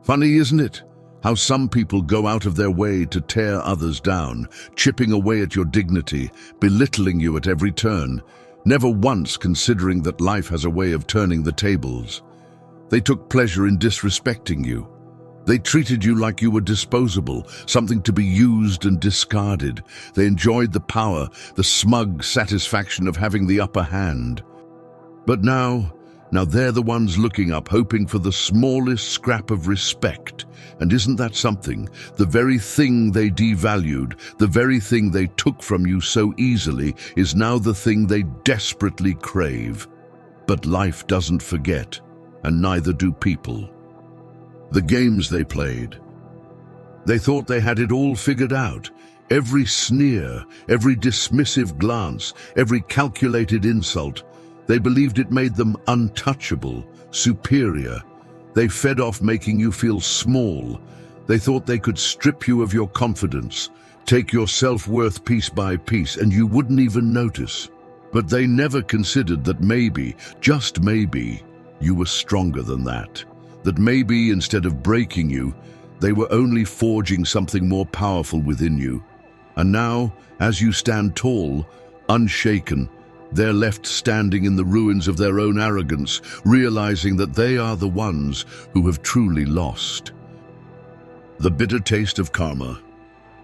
Funny, isn't it? How some people go out of their way to tear others down, chipping away at your dignity, belittling you at every turn, never once considering that life has a way of turning the tables. They took pleasure in disrespecting you. They treated you like you were disposable, something to be used and discarded. They enjoyed the power, the smug satisfaction of having the upper hand. But now they're the ones looking up, hoping for the smallest scrap of respect. And isn't that something? The very thing they devalued, the very thing they took from you so easily, is now the thing they desperately crave. But life doesn't forget, and neither do people. The games they played. They thought they had it all figured out. Every sneer, every dismissive glance, every calculated insult, they believed it made them untouchable, superior. They fed off making you feel small. They thought they could strip you of your confidence, take your self-worth piece by piece, and you wouldn't even notice. But they never considered that maybe, just maybe, you were stronger than that. That maybe, instead of breaking you, they were only forging something more powerful within you. And now, as you stand tall, unshaken, they're left standing in the ruins of their own arrogance, realizing that they are the ones who have truly lost. The bitter taste of karma.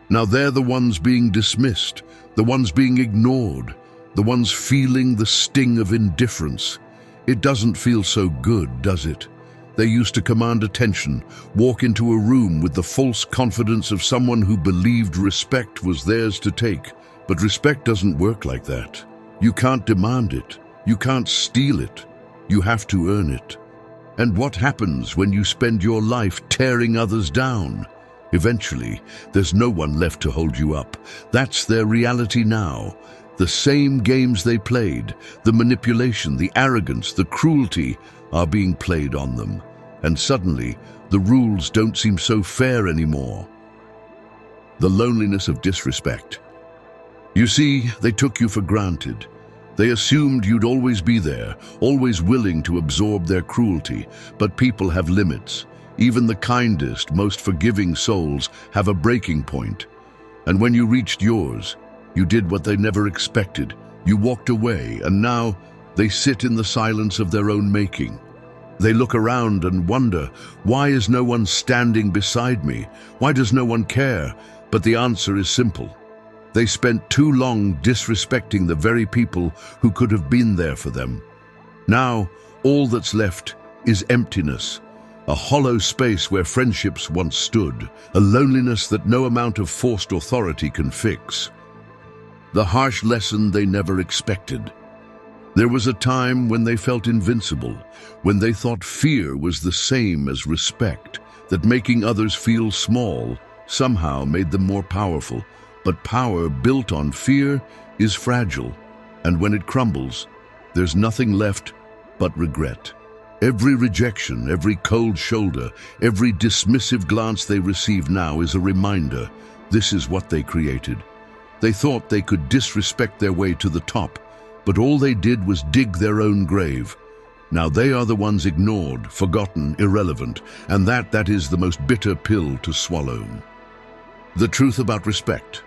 Now they're the ones being dismissed, the ones being ignored, the ones feeling the sting of indifference. It doesn't feel so good, does it? They used to command attention, walk into a room with the false confidence of someone who believed respect was theirs to take. But respect doesn't work like that. You can't demand it. You can't steal it. You have to earn it. And what happens when you spend your life tearing others down? Eventually, there's no one left to hold you up. That's their reality now. The same games they played, the manipulation, the arrogance, the cruelty, are being played on them. And suddenly, the rules don't seem so fair anymore. The loneliness of disrespect. You see, they took you for granted. They assumed you'd always be there, always willing to absorb their cruelty. But people have limits. Even the kindest, most forgiving souls have a breaking point. And when you reached yours, you did what they never expected. You walked away, and now they sit in the silence of their own making. They look around and wonder, why is no one standing beside me? Why does no one care? But the answer is simple. They spent too long disrespecting the very people who could have been there for them. Now, all that's left is emptiness, a hollow space where friendships once stood, a loneliness that no amount of forced authority can fix. The harsh lesson they never expected. There was a time when they felt invincible, when they thought fear was the same as respect, that making others feel small somehow made them more powerful. But power built on fear is fragile, and when it crumbles, there's nothing left but regret. Every rejection, every cold shoulder, every dismissive glance they receive now is a reminder. This is what they created. They thought they could disrespect their way to the top, but all they did was dig their own grave. Now they are the ones ignored, forgotten, irrelevant, and that is the most bitter pill to swallow. The truth about respect.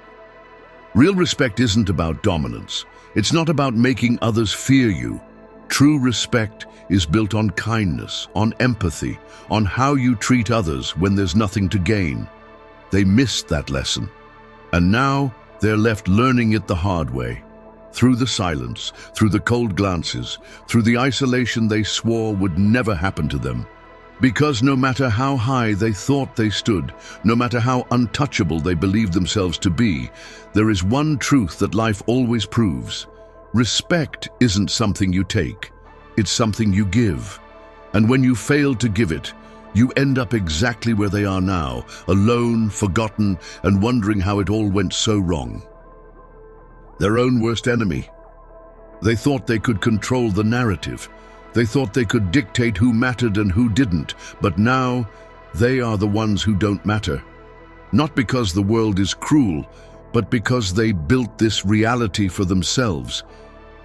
Real respect isn't about dominance. It's not about making others fear you. True respect is built on kindness, on empathy, on how you treat others when there's nothing to gain. They missed that lesson. And now they're left learning it the hard way. Through the silence, through the cold glances, through the isolation they swore would never happen to them. Because no matter how high they thought they stood, no matter how untouchable they believed themselves to be, there is one truth that life always proves. Respect isn't something you take, it's something you give. And when you fail to give it, you end up exactly where they are now, alone, forgotten, and wondering how it all went so wrong. Their own worst enemy. They thought they could control the narrative. They thought they could dictate who mattered and who didn't, but now they are the ones who don't matter. Not because the world is cruel, but because they built this reality for themselves.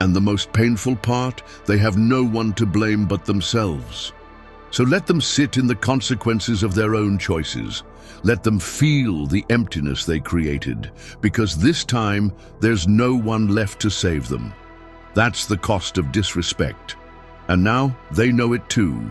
And the most painful part, they have no one to blame but themselves. So let them sit in the consequences of their own choices. Let them feel the emptiness they created, because this time there's no one left to save them. That's the cost of disrespect. And now they know it too.